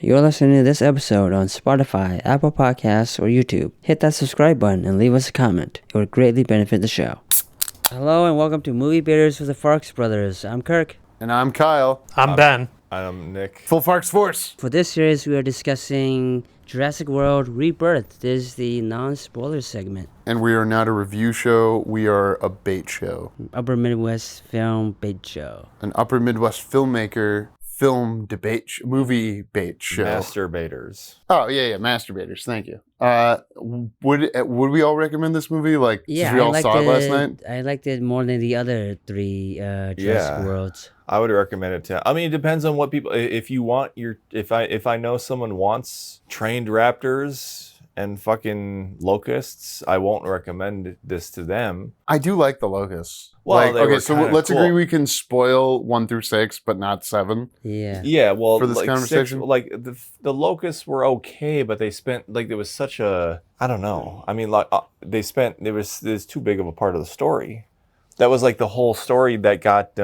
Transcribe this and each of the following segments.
You're listening to this episode on Spotify, Apple Podcasts, or YouTube. Hit that subscribe button and leave us a comment. It would greatly benefit the show. Hello and welcome to Movie Beaters with the Farx Brothers. I'm Kirk. And I'm Kyle. I'm Ben. I'm Nick. Full Farx Force. For this series, we are discussing Jurassic World Rebirth. This is the non-spoiler segment. And we are not a review show, we are a bait show. Upper Midwest Film Bait Show. An Upper Midwest filmmaker film debate, movie bait show. Masturbators. Oh, yeah, masturbators, thank you. Would we all recommend this movie? Like, Yeah, since we all saw it last night? I liked it more than the other three Jurassic Worlds. I would recommend it to. I mean, it depends on what people. If you want your, if I know someone wants trained raptors and fucking locusts, I won't recommend this to them. I do like the locusts. Well, okay, so let's cool. agree we can spoil 1 through 6, but not 7. Yeah. Yeah, well, for this like conversation, the locusts were okay, but they spent there was such a, I don't know. I mean, like there's too big of a part of the story. That was like the whole story that got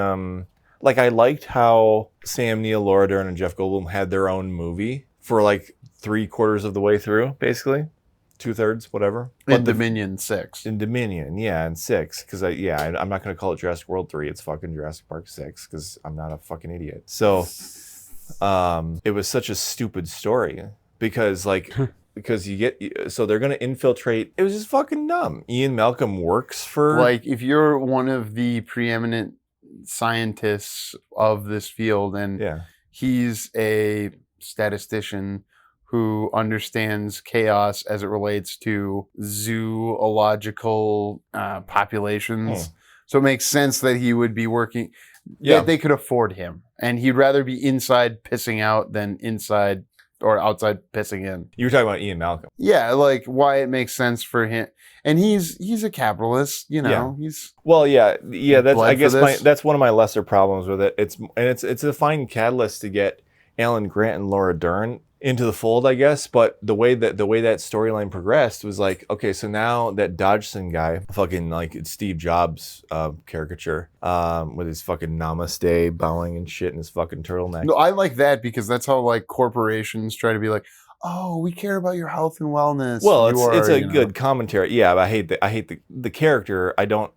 like I liked how Sam Neill, Laura Dern, and Jeff Goldblum had their own movie for like 3/4 of the way through, basically. 2/3, whatever. In Dominion 6. In Dominion, yeah, and 6. Because I'm not going to call it Jurassic World 3. It's fucking Jurassic Park 6 because I'm not a fucking idiot. So it was such a stupid story because so they're going to infiltrate. It was just fucking dumb. Ian Malcolm works for... Like, if you're one of the preeminent scientists of this field and he's a statistician who understands chaos as it relates to zoological populations. So it makes sense that he would be working. Yeah, they could afford him, and he'd rather be inside pissing out than inside or outside pissing in. You were talking about Ian Malcolm. Yeah, like why it makes sense for him, and he's a capitalist, you know. Yeah. He's That's I guess that's one of my lesser problems with it. It's a fine catalyst to get Alan Grant and Laura Dern into the fold, I guess, but the way that storyline progressed was like, okay, so now that Dodgson guy, fucking like Steve Jobs caricature, with his fucking namaste bowing and shit and his fucking turtleneck. No, I like that because that's how like corporations try to be like, oh, we care about your health and wellness. Well, it's a good commentary. Yeah, but I hate the character. I don't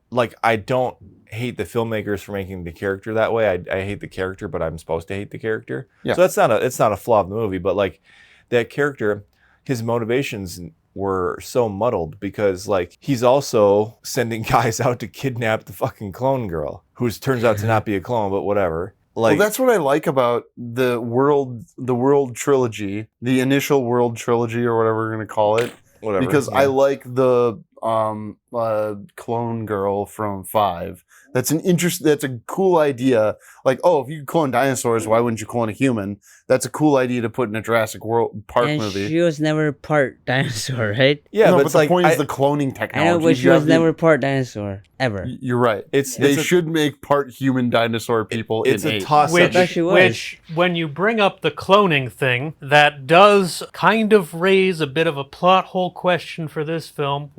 hate the filmmakers for making the character that way. I hate the character, but I'm supposed to hate the character. Yeah. So it's not a flaw of the movie, but like that character, his motivations were so muddled because like he's also sending guys out to kidnap the fucking clone girl, who turns out to not be a clone, but whatever. Like, well, that's what I like about the World trilogy, the initial World trilogy or whatever we're gonna call it. Whatever. Because I like the clone girl from 5. That's a cool idea. Like, oh, if you could clone dinosaurs, why wouldn't you clone a human? That's a cool idea to put in a Jurassic World Park movie. She was never part dinosaur, right? Yeah, but the point is the cloning technology. I know, but she was never part dinosaur, ever. You're right. They should make part human dinosaur people in 8. It's a toss-up. Which, when you bring up the cloning thing, that does kind of raise a bit of a plot hole question for this film.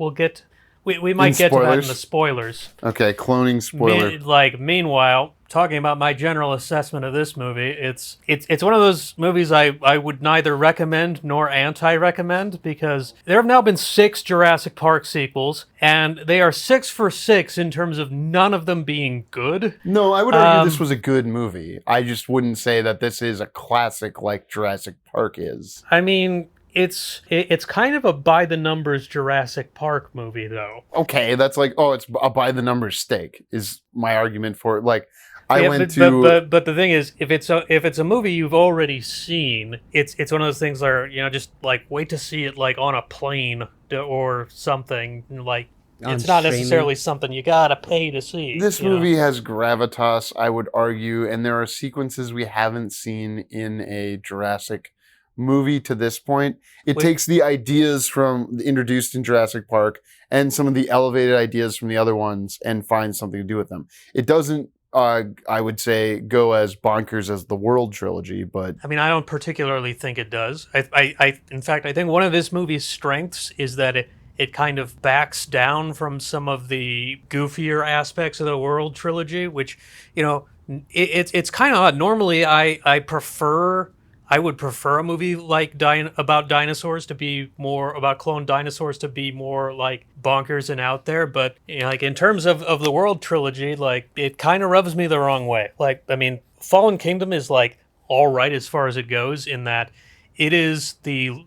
We might get to that in the spoilers. Okay, cloning spoiler. Meanwhile, talking about my general assessment of this movie, it's one of those movies I would neither recommend nor anti-recommend because there have now been 6 Jurassic Park sequels, and they are 6 for 6 in terms of none of them being good. No, I would argue this was a good movie. I just wouldn't say that this is a classic like Jurassic Park is. I mean, it's kind of a by-the-numbers Jurassic Park movie, though. Okay, that's like, it's a by-the-numbers steak, is my argument for it. Like, but the thing is, if it's a movie you've already seen, it's one of those things where, just like wait to see it like on a plane or something. Like, it's not necessarily something you gotta pay to see. This movie has gravitas, I would argue, and there are sequences we haven't seen in a Jurassic movie to this point. It takes the ideas from introduced in Jurassic Park and some of the elevated ideas from the other ones and finds something to do with them. It doesn't, I would say, go as bonkers as the World trilogy, but I mean, I don't particularly think it does. In fact, I think one of this movie's strengths is that it kind of backs down from some of the goofier aspects of the World trilogy, which, it's kind of odd. Normally, I prefer I would prefer a movie like about dinosaurs to be more about cloned dinosaurs to be more like bonkers and out there. But like in terms of the World trilogy, like it kind of rubs me the wrong way. Like I mean, Fallen Kingdom is like all right as far as it goes in that it is the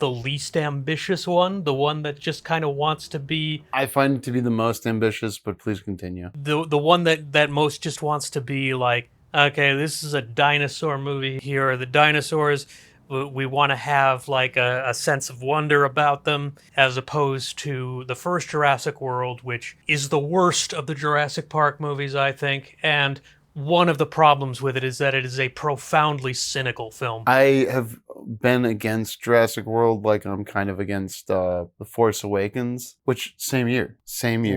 least ambitious one, the one that just kind of wants to be. I find it to be the most ambitious, but please continue. The one that most just wants to be like, okay, this is a dinosaur movie. Here are the dinosaurs. We want to have like a sense of wonder about them, as opposed to the first Jurassic World, which is the worst of the Jurassic Park movies, I think. And one of the problems with it is that it is a profoundly cynical film. I have been against Jurassic World like I'm kind of against The Force Awakens, which same year.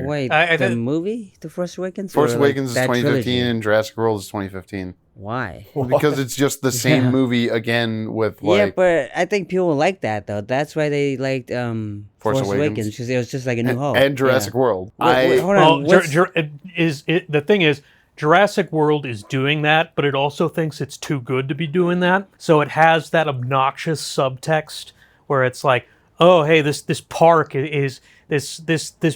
Wait, the movie, The Force Awakens? Force Awakens is that 2015 trilogy? and Jurassic World is 2015. Why? Because it's just the same movie again with like... Yeah, but I think people like that though. That's why they liked Force Awakens, because it was just like a new hope. And Jurassic World. Wait, hold on. The thing is, Jurassic World is doing that, but it also thinks it's too good to be doing that. So it has that obnoxious subtext where it's like, oh, hey, this park is this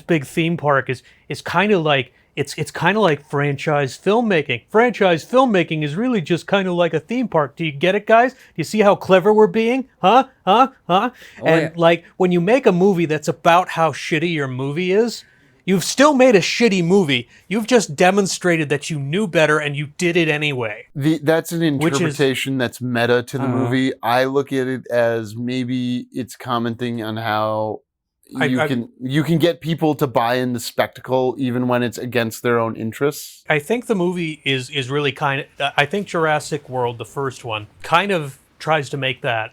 big theme park is kind of like it's kind of like franchise filmmaking. Franchise filmmaking is really just kind of like a theme park. Do you get it, guys? Do you see how clever we're being? Huh? And like when you make a movie that's about how shitty your movie is, you've still made a shitty movie. You've just demonstrated that you knew better and you did it anyway. That's an interpretation that's meta to the movie. I look at it as maybe it's commenting on how you can get people to buy in the spectacle even when it's against their own interests. I think the movie is really kind of... I think Jurassic World, the first one, kind of tries to make that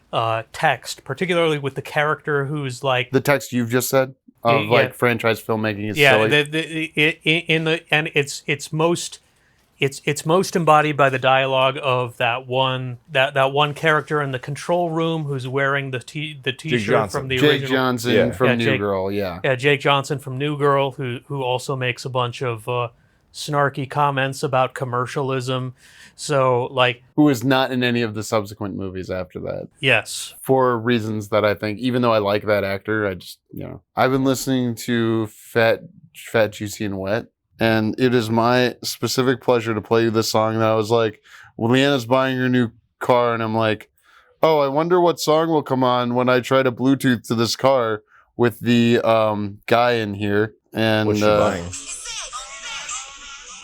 text, particularly with the character who's like... The text you've just said? Of like franchise filmmaking is silly. It's most embodied by the dialogue of that one character in the control room who's wearing the t-shirt from the original. Jake Johnson from New Girl, yeah. Jake Johnson from New Girl, who also makes a bunch of snarky comments about commercialism. So, like... Who is not in any of the subsequent movies after that. Yes. For reasons that I think, even though I like that actor, I just, I've been listening to Fat, Juicy, and Wet, and it is my specific pleasure to play you this song that I was like, well, Leanna's buying her new car, and I'm like, oh, I wonder what song will come on when I try to Bluetooth to this car with the guy in here. And what's she buying?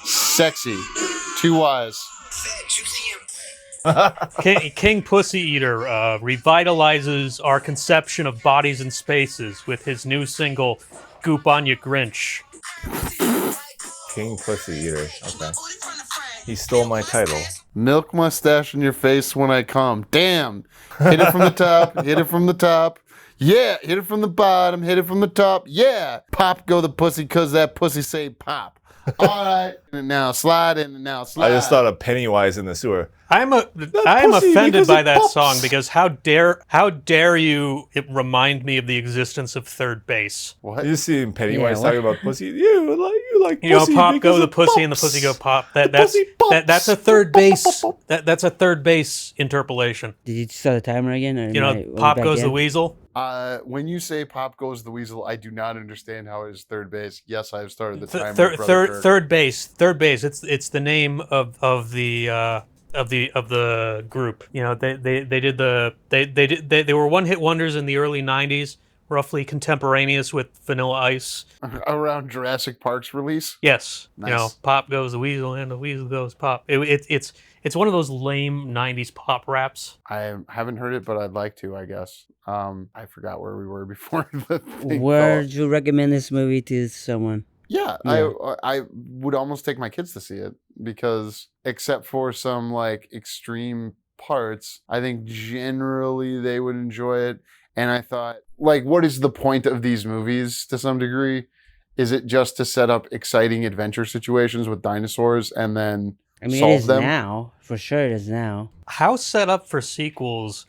Sexy. 2 Y's. King Pussy Eater revitalizes our conception of bodies and spaces with his new single, Goop on Ya Grinch. King Pussy Eater. Okay. He stole my title. Milk mustache in your face when I come. Damn. Hit it from the top. Hit it from the top. Yeah. Hit it from the bottom. Hit it from the top. Yeah. Pop go the pussy because that pussy say pop. All right. And now slide in and now slide. I just thought of Pennywise in the sewer. I am offended by that song because how dare you remind me of the existence of Third Base? What? You see Pennywise talking about pussy? You like pussy. Pop go the pussy pops. and the pussy go pop. That's a third base. That's a third base interpolation. Did you start the timer again? Or Pop goes the weasel. When you say Pop goes the weasel, I do not understand how it is third base. Yes, I have started the timer. Third base. It's the name of the group. They were one hit wonders in the early '90s, roughly contemporaneous with Vanilla Ice. Around Jurassic Park's release. Yes, nice. Pop goes the weasel and the weasel goes pop. It's one of those lame '90s pop raps. I haven't heard it, but I'd like to. I guess. I forgot where we were before the thing. Would you recommend this movie to someone? Yeah, I would almost take my kids to see it because, except for some like extreme parts, I think generally they would enjoy it. And I thought, like, what is the point of these movies to some degree? Is it just to set up exciting adventure situations with dinosaurs and then solve them? Now. For sure it is now. How set up for sequels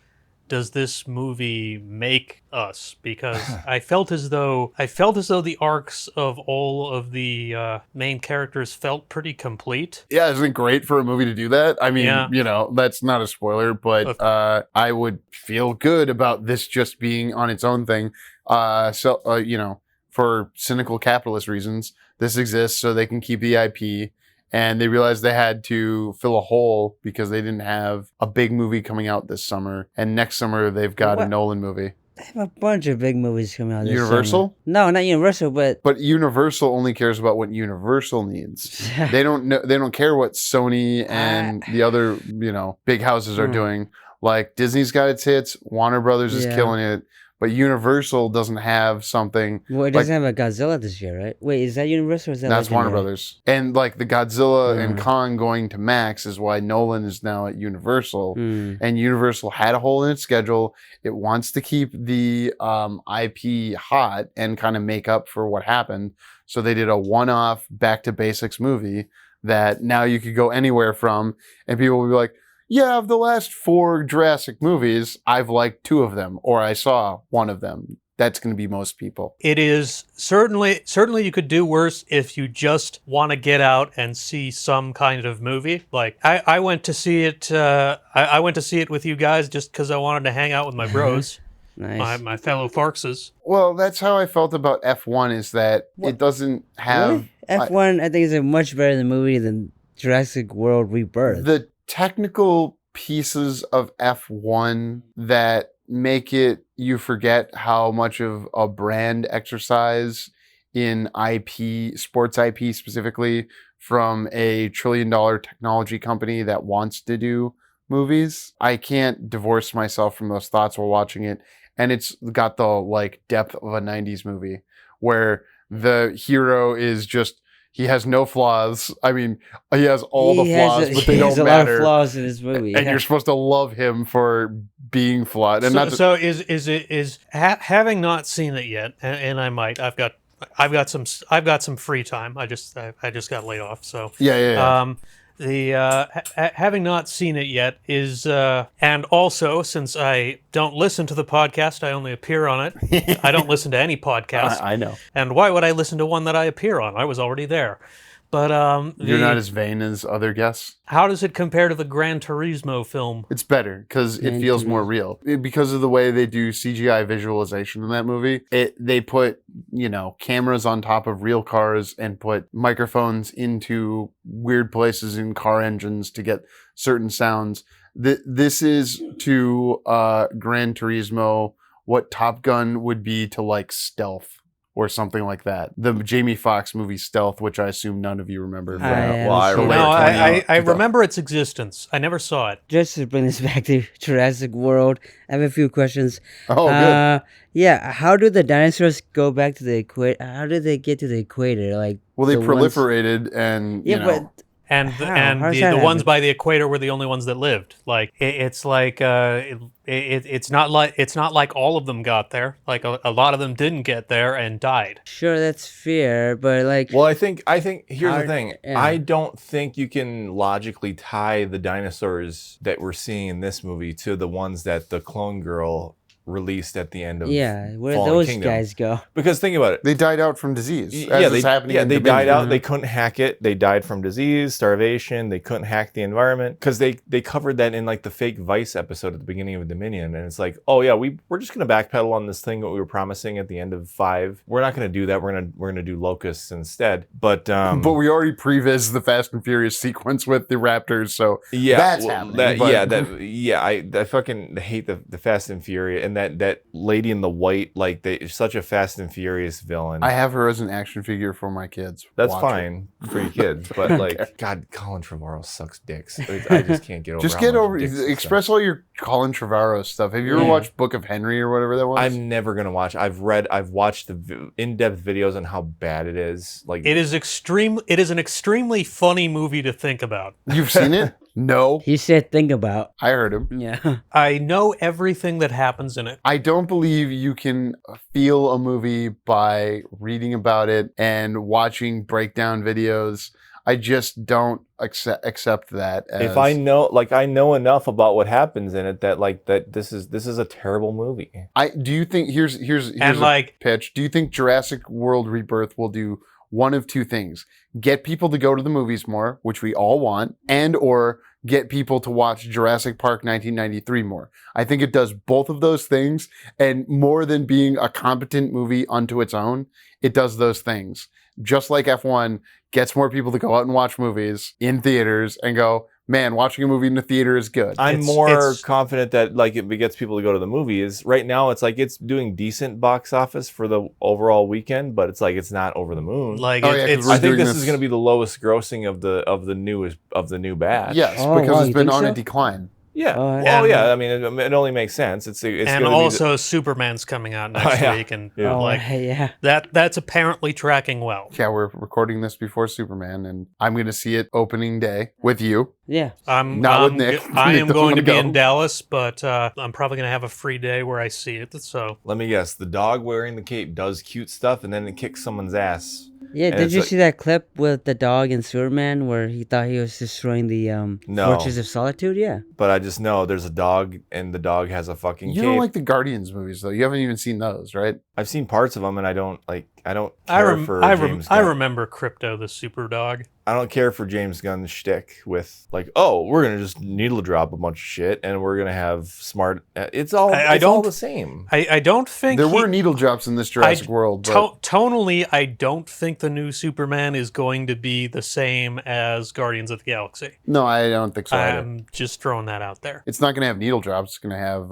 does this movie make us? Because I felt as though the arcs of all of the main characters felt pretty complete. Yeah, isn't it great for a movie to do that? I mean, Yeah. you know, that's not a spoiler, but I would feel good about this just being on its own thing. You know, for cynical capitalist reasons, this exists so they can keep the IP. And they realized they had to fill a hole because they didn't have a big movie coming out this summer. And next summer, they've got a Nolan movie. They have a bunch of big movies coming out this Universal? summer. No, not Universal, but Universal only cares about what Universal needs. They don't care what Sony and the other, you know, big houses are doing. Like Disney's got its hits, Warner Brothers is killing it. But Universal doesn't have something. Well, it doesn't have a Godzilla this year, right? Wait, is that Universal or is that That's Warner Legendary? Brothers. And like the Godzilla and Kong going to Max is why Nolan is now at Universal. And Universal had a hole in its schedule. It wants to keep the IP hot and kind of make up for what happened. So they did a one-off back to basics movie that now you could go anywhere from. And people will be like, yeah, of the last 4 Jurassic movies, I've liked 2 of them, or I saw 1 of them. That's going to be most people. It is certainly you could do worse if you just want to get out and see some kind of movie. Like I went to see it. I went to see it with you guys just because I wanted to hang out with my bros, Nice. my fellow Farxes. Well, that's how I felt about F1. Is that it doesn't have Really? F1, I think, is a much better movie than Jurassic World Rebirth. the technical pieces of F1 that make it you forget how much of a brand exercise in IP, sports IP specifically, from a $1 trillion technology company that wants to do movies. I can't divorce myself from those thoughts while watching it. And it's got the like depth of a 90s movie where the hero is just, he has no flaws. I mean, he has all the flaws, but they don't matter. He has a lot of flaws in this movie. And you're supposed to love him for being flawed. And Having not seen it yet, and I might. I've got some free time. I just got laid off, so yeah. Having not seen it yet is and also since I don't listen to the podcast, I only appear on it. I don't listen to any podcast. I know. And why would I listen to one that I appear on? I was already there. But you're not as vain as other guests. How does it compare to the Gran Turismo film? It's better because it feels more real. Because of the way they do CGI visualization in that movie, they put, you know, cameras on top of real cars and put microphones into weird places in car engines to get certain sounds. This is to Gran Turismo what Top Gun would be to like Stealth. Or something like that. The Jamie Foxx movie Stealth, which I assume none of you remember. I remember its existence. I never saw it. Just to bring this back to Jurassic World, I have a few questions. Oh, good. Yeah, how do the dinosaurs go back to the equator? How did they get to the equator? Like, well, they proliferated and, you know. But and the ones by the equator were the only ones that lived. Like it's not like all of them got there. Like a lot of them didn't get there and died. Sure, that's fair, but like, well, I think here's the thing. Yeah. I don't think you can logically tie the dinosaurs that we're seeing in this movie to the ones that the clone girl released at the end of where Fallen those Kingdom. Guys go? Because think about it, they died out from disease. They died out. They couldn't hack it. They died from disease, starvation. They couldn't hack the environment because they covered that in like the fake Vice episode at the beginning of Dominion, and it's like, oh yeah, we're just gonna backpedal on this thing that we were promising at the end of 5. We're not gonna do that. We're gonna do locusts instead. But we already previs the Fast and Furious sequence with the Raptors, so that's happening. I fucking hate the Fast and Furious. And that lady in the white, like, it's such a Fast and Furious villain. I have her as an action figure for my kids. That's fine for your kids, but like, God, Colin Trevorrow sucks dicks. I just can't get over. Just get over. Express all your Colin Trevorrow stuff. Have you ever watched Book of Henry or whatever that was? I'm never gonna watch. I've watched the in-depth videos on how bad it is. Like, it is extreme. It is an extremely funny movie to think about. You've seen it? No. He said think about. I heard him. Yeah. I know everything that happens in it. I don't believe you can feel a movie by reading about it and watching breakdown videos. I just don't accept that. If I know enough about what happens in it that this is a terrible movie. Do you think here's a pitch? Do you think Jurassic World Rebirth will do one of two things? Get people to go to the movies more, which we all want, and or get people to watch Jurassic Park 1993 more. I think it does both of those things, and more than being a competent movie unto its own, it does those things. Just like F1 gets more people to go out and watch movies in theaters and go, man, watching a movie in the theater is good. I'm more confident that like it gets people to go to the movies. Right now, it's like it's doing decent box office for the overall weekend, but it's like it's not over the moon. Like I think this is going to be the lowest grossing of the new batch. Yes, because it's been on a decline. Yeah. I mean, it only makes sense. It's and also Superman's coming out next week, and that's apparently tracking well. Yeah, we're recording this before Superman, and I'm going to see it opening day with you. Yeah, with Nick. I am going to be in Dallas, but I'm probably going to have a free day where I see it. So let me guess: the dog wearing the cape does cute stuff, and then it kicks someone's ass. Yeah, did you see that clip with the dog and Superman where he thought he was destroying the Fortress of Solitude? Yeah. But I just know there's a dog, and the dog has a fucking cape. You don't like the Guardians movies, though. You haven't even seen those, right? I've seen parts of them, and I don't care for James Gunn. I remember Crypto, the super dog. I don't care for James Gunn's shtick with like, oh, we're gonna just needle drop a bunch of shit, and we're gonna have smart. It's all the same. I don't think there were needle drops in this Jurassic World. But tonally, I don't think the new Superman is going to be the same as Guardians of the Galaxy. No, I don't think so. I'm just throwing that out there. It's not going to have needle drops. It's going to have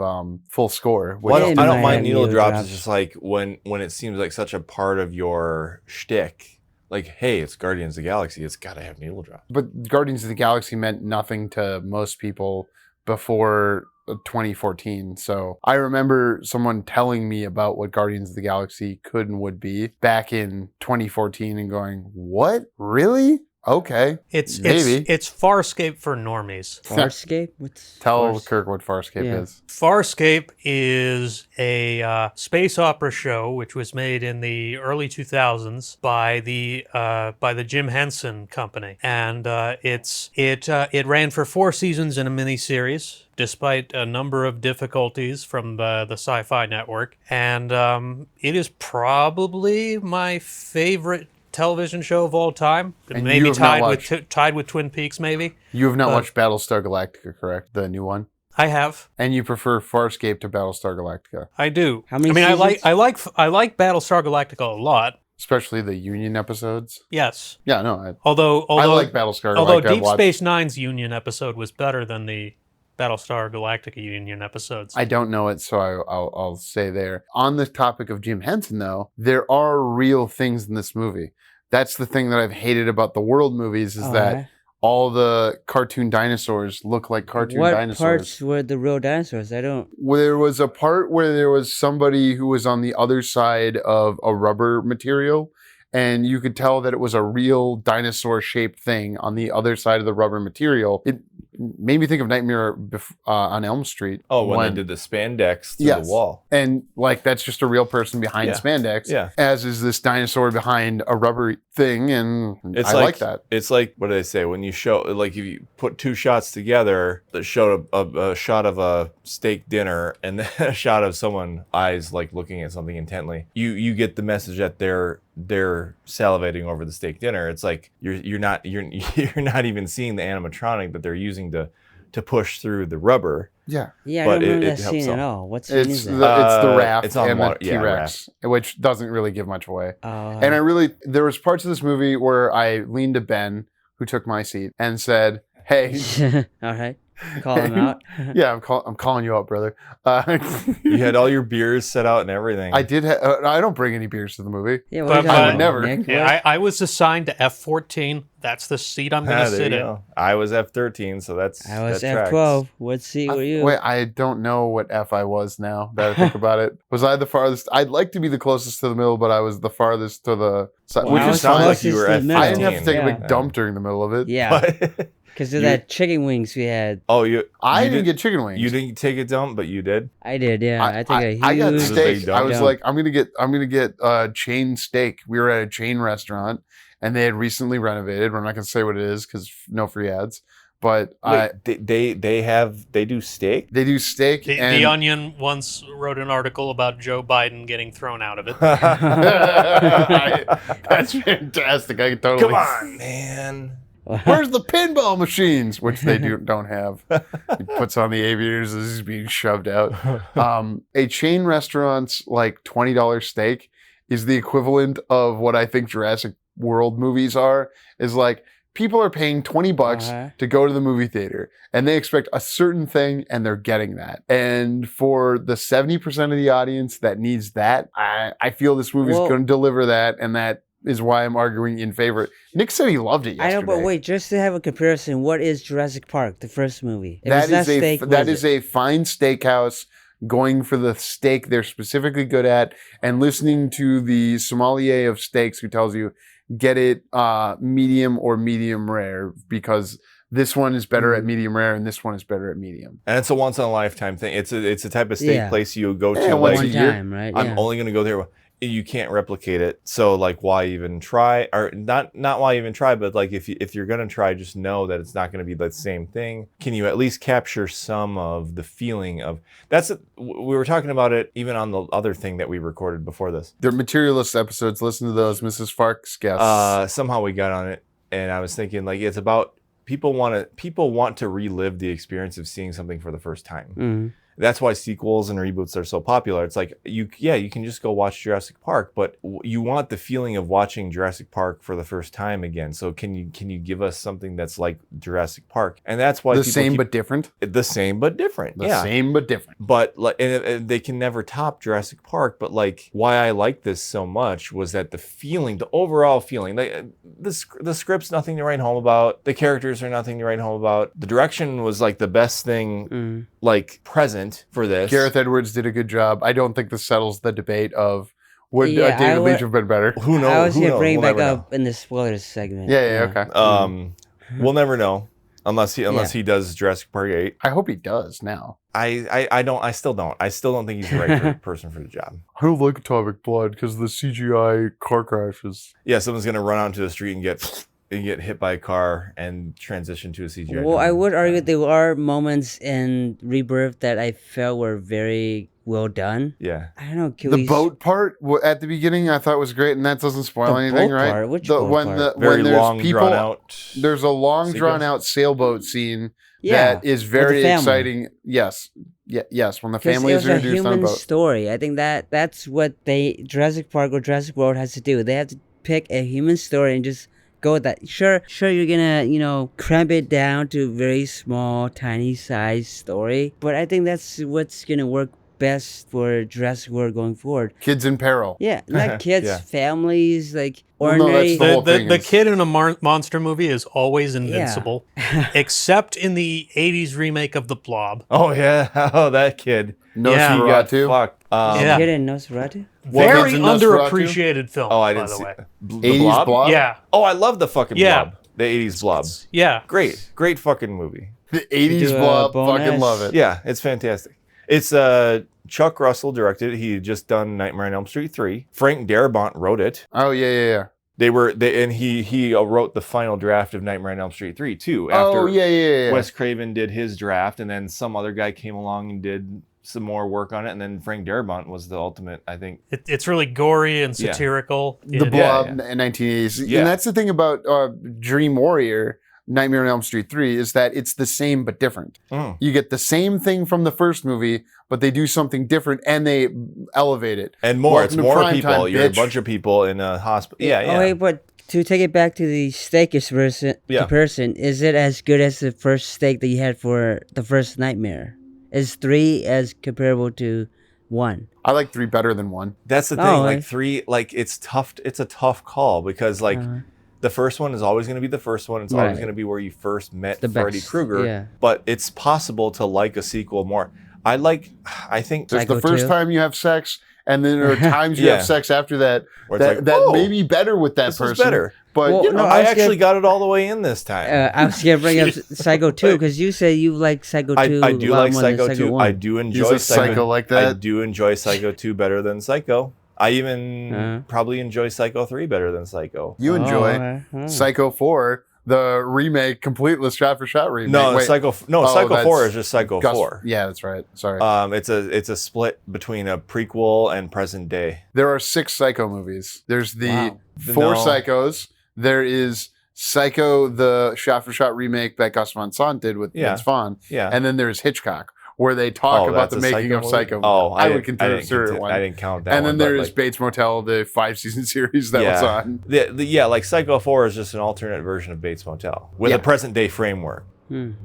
full score. I don't mind needle drops. It's just like when it seems like such a part of your shtick. Like, hey, it's Guardians of the Galaxy. It's got to have needle drops. But Guardians of the Galaxy meant nothing to most people before 2014. So I remember someone telling me about what Guardians of the Galaxy could and would be back in 2014 and going, what? Really? Okay. It's Farscape for normies. Farscape? Tell Kirk what Farscape is. Farscape is a space opera show which was made in the early 2000s by the Jim Henson Company, and it ran for 4 seasons in a miniseries, despite a number of difficulties from the Sci-Fi Network, and it is probably my favorite television show of all time. And maybe tied with Twin Peaks, maybe. You have not watched Battlestar Galactica, correct? The new one? I have. And you prefer Farscape to Battlestar Galactica? I do. How many seasons? I like Battlestar Galactica a lot. Especially the Union episodes? Yes. Yeah, no. Although I like Battlestar Galactica. Although Deep Space Nine's Union episode was better than the Battlestar Galactica Union episodes. I don't know it, so I'll say there. On the topic of Jim Henson, though, there are real things in this movie. That's the thing that I've hated about the World movies is that all the cartoon dinosaurs look like cartoon dinosaurs. What parts were the real dinosaurs? There was a part where there was somebody who was on the other side of a rubber material, and you could tell that it was a real dinosaur-shaped thing on the other side of the rubber material. It made me think of Nightmare on Elm Street. Oh, when they did the spandex through the wall. And like that's just a real person behind spandex, as is this dinosaur behind a rubber thing, and I like that. It's like, what do they say? When you show, like if you put 2 shots together that showed a shot of a steak dinner and then a shot of someone eyes like looking at something intently, you get the message that they're salivating over the steak dinner. It's like you're not even seeing the animatronic that they're using to push through the rubber. Yeah, I don't remember that scene at all. What scene is that? It's the raft it's on and water. the T-Rex, which doesn't really give much away. And there was parts of this movie where I leaned to Ben, who took my seat, and said, "Hey, all right, call him out." Yeah, I'm calling you out, brother. You had all your beers set out and everything. I did. I don't bring any beers to the movie. Yeah, I would never. Nick? Yeah, I was assigned to F14. That's the seat I'm going to sit in. I was F13, so that's. I was F12. What seat were you? Wait, I don't know what F I was now that I think about it. Was I the farthest? I'd like to be the closest to the middle, but I was the farthest to the side. Which is sounds like you were F15. I didn't have to take a big dump during the middle of it. Yeah. Because of that chicken wings we had. Oh, I didn't get chicken wings. You didn't take a dump, but you did. I did, yeah. I took a huge. I got steak. I was dump. like, I'm gonna get chain steak. We were at a chain restaurant, and they had recently renovated. We're not going to say what it is because no free ads. But they do steak. They do steak. The Onion once wrote an article about Joe Biden getting thrown out of it. That's fantastic. I can totally. Come on, man. Where's the pinball machines? Which they don't have. He puts on the aviators as he's being shoved out. A chain restaurant's like $20 steak is the equivalent of what I think Jurassic World movies are. Is like people are paying $20 to go to the movie theater, and they expect a certain thing, and they're getting that. And for the 70% of the audience that needs that, I feel this movie is going to deliver that, and that is why I'm arguing in favor. Nick said he loved it yesterday. I know, but wait, just to have a comparison, what is Jurassic Park, the first movie? That is a fine steakhouse going for the steak they're specifically good at, and listening to the sommelier of steaks who tells you, get it medium or medium rare, because this one is better at medium rare and this one is better at medium. And it's a once in a lifetime thing. It's a type of steak place you go to once like a year. Time, right? I'm only going to go there. You can't replicate it. So like, why even try? Or not why even try, but like if you're going to try, just know that it's not going to be the same thing. Can you at least capture some of the feeling of we were talking about it even on the other thing that we recorded before this. They're materialist episodes. Listen to those, Mrs. Farx guests. Somehow we got on it, and I was thinking like it's about people want to relive the experience of seeing something for the first time. Mm-hmm. That's why sequels and reboots are so popular. It's like you can just go watch Jurassic Park, but you want the feeling of watching Jurassic Park for the first time again. So can you give us something that's like Jurassic Park? And that's why the same but different. The same but different. The same but different. But like, and they can never top Jurassic Park. But like, why I like this so much was that the feeling, the overall feeling, the script's nothing to write home about. The characters are nothing to write home about. The direction was like the best thing, like present for this. Gareth Edwards did a good job. I don't think this settles the debate of would David Leitch have been better. Who knows? I was going to bring we'll back up in the spoilers segment. Yeah, okay. We'll never know unless he does Jurassic Park 8. I hope he does now. I still don't think he's the right person for the job. I don't like Atomic Blood because the CGI car crashes. Yeah, someone's gonna run onto the street and get hit by a car and transition to a CGI. Well, I would argue there are moments in Rebirth that I felt were very well done. Yeah. I don't know. The boat part at the beginning I thought was great, and that doesn't spoil anything, right? Part? Which boat part? Very when long, people, drawn out. There's a long, drawn out sailboat scene that is very exciting. Yes. When the family is introduced on a boat. It's a human story. I think that's what Jurassic Park or Jurassic World has to do. They have to pick a human story and just go with that. Sure, you're gonna, cramp it down to a very small, tiny size story. But I think that's what's gonna work best for Jurassic World going forward. Kids in peril. Yeah, not kids, families, like No, ordinary. that's the kid in a monster movie is always invincible, except in the 80s remake of The Blob. Oh, yeah. Oh, that kid. Nosferatu. Fucked. Kid in Nosferatu? Very underappreciated film, I didn't by the see way. 80s Blob? Yeah. Oh, I love the fucking Blob. The 80s Blob. Yeah. Great fucking movie. The 80s Blob, fucking love it. Yeah, it's fantastic. It's Chuck Russell directed. He had just done Nightmare on Elm Street 3. Frank Darabont wrote it. Oh, yeah. He wrote the final draft of Nightmare on Elm Street 3 too. After Wes Craven did his draft, and then some other guy came along and did some more work on it, and then Frank Darabont was the ultimate, I think. It's really gory and satirical. The Blob in 1980s. And that's the thing about Dream Warrior, Nightmare on Elm Street 3, is that it's the same but different. You get the same thing from the first movie, but they do something different and they elevate it. And more. It's more people. You're a bunch of people in a hospital. Yeah. Oh, wait, but to take it back to the steak comparison, is it as good as the first steak that you had for the first Nightmare? Is 3 as comparable to 1? I like 3 better than 1. That's the thing. 3, it's tough. It's a tough call because the first one is always going to be the first one. It's always going to be where you first met Freddy Krueger. Yeah. But it's possible to like a sequel more. I think there's the first time you have sex, and then there are times you have sex after that that may be better with that person. Is better. But I actually got it all the way in this time. I was going to bring up Psycho 2 because you say you like Psycho 2. I do like Psycho 2. I do enjoy Psycho like that. I do enjoy Psycho 2 better than Psycho. I even probably enjoy Psycho 3 better than Psycho. You enjoy Psycho 4, the remake, completeless shot-for-shot remake. No, Psycho 4 is just Psycho 4. Yeah, that's right. Sorry. It's a split between a prequel and present day. There are 6 Psycho movies. There's the 4 Psychos. There is Psycho, the shot-for-shot remake that Gus Van Sant did with Vince Vaughn. Yeah. And then there's Hitchcock, where they talk about the making of Psycho. Oh, I would consider it one. I didn't count that. And then there is Bates Motel, the 5-season series that was on. Like Psycho 4 is just an alternate version of Bates Motel with a present day framework.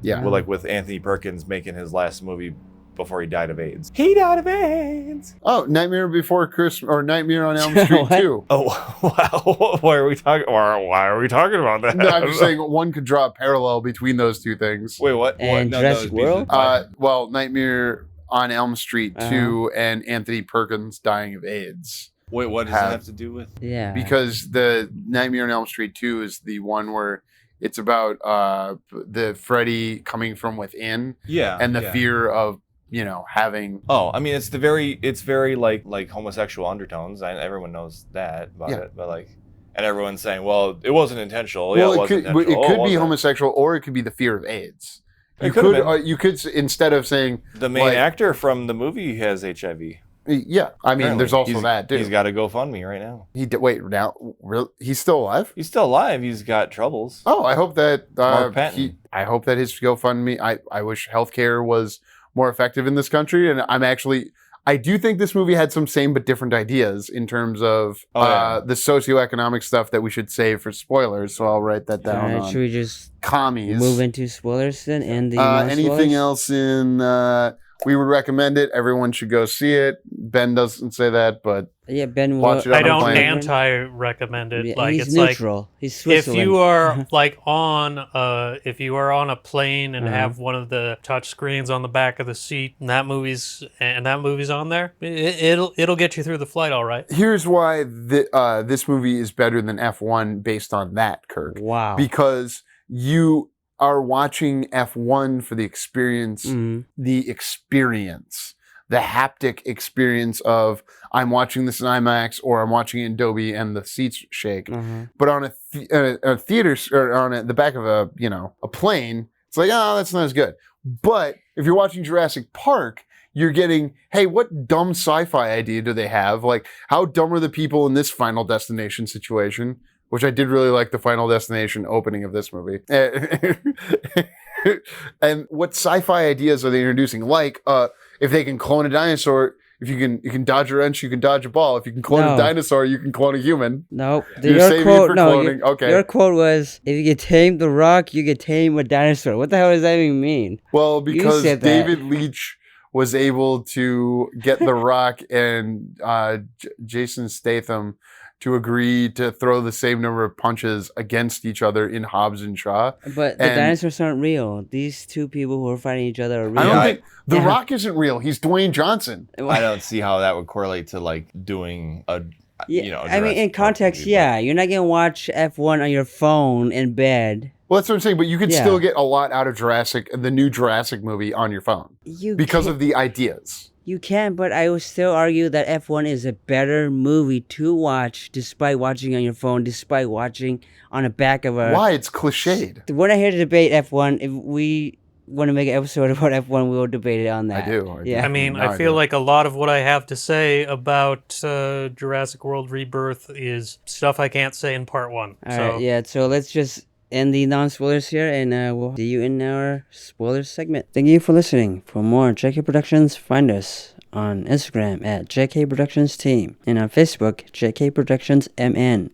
Yeah, with Anthony Perkins making his last movie before he died of AIDS. He died of AIDS. Oh, Nightmare Before Christmas or Nightmare on Elm Street 2. Oh, wow. Why are we talking about that? No, I'm just saying one could draw a parallel between those two things. Wait, what? And Jurassic World? Well, Nightmare on Elm Street 2 and Anthony Perkins dying of AIDS. Wait, what does that have to do with? Yeah. Because the Nightmare on Elm Street 2 is the one where it's about the Freddy coming from within. Yeah. And the fear of, having. Oh, I mean, it's very like homosexual undertones. Everyone knows that about it, but and everyone's saying, well, it wasn't intentional. Well, it wasn't intentional. It could be homosexual, or it could be the fear of AIDS. You could instead of saying the main actor from the movie has HIV. Yeah, I mean, Apparently. there's also that too. He's got a GoFundMe right now. Wait, now really? He's still alive? He's still alive. He's got troubles. Oh, I hope that Mark Patton. I hope that his GoFundMe. I wish healthcare was more effective in this country, and I do think this movie had some same but different ideas in terms of the socioeconomic stuff that we should save for spoilers. So I'll write that down. All right, should we just commies move into spoilers then? And the anything else in? We would recommend it. Everyone should go see it. Ben doesn't say that, but Ben watch it on I don't plane. anti-recommend it. Yeah, he's neutral. He's Switzerland. If you are on a plane and have one of the touch screens on the back of the seat, and that movie's on there, it'll get you through the flight all right. Here's why this movie is better than F1 based on that, Kirk. Wow. Because you are watching F1 for the experience, the haptic experience of I'm watching this in IMAX or I'm watching it in Dolby and the seats shake. But on a theater or on the back of a plane, it's like, oh, that's not as good. But if you're watching Jurassic Park, you're getting, hey, what dumb sci-fi idea do they have? Like, how dumb are the people in this Final Destination situation? Which I did really like the Final Destination opening of this movie. And what sci-fi ideas are they introducing? Like, if they can clone a dinosaur, if you can dodge a wrench, you can dodge a ball. If you can clone a dinosaur, you can clone a human. No, your quote was, if you can tame the Rock, you can tame a dinosaur. What the hell does that even mean? Well, because David Leitch was able to get the Rock and Jason Statham to agree to throw the same number of punches against each other in Hobbs and Shaw. But the dinosaurs aren't real. These two people who are fighting each other are real. I don't think The Rock isn't real. He's Dwayne Johnson. I don't see how that would correlate to doing a I mean, in context, you're not gonna watch F1 on your phone in bed. Well, that's what I'm saying. But you could still get a lot out of the new Jurassic movie on your phone because of the ideas. You can, but I would still argue that F1 is a better movie to watch despite watching on your phone, despite watching on the back of a... Why? It's cliched. We're not here to debate F1. If we want to make an episode about F1, we will debate it on that. I do. Yeah. I mean, I feel like a lot of what I have to say about Jurassic World Rebirth is stuff I can't say in part one. All right, so let's just end the non-spoilers here, and we'll see you in our spoilers segment. Thank you for listening. For more JK Productions, find us on Instagram at JK Productions Team and on Facebook, JK Productions MN.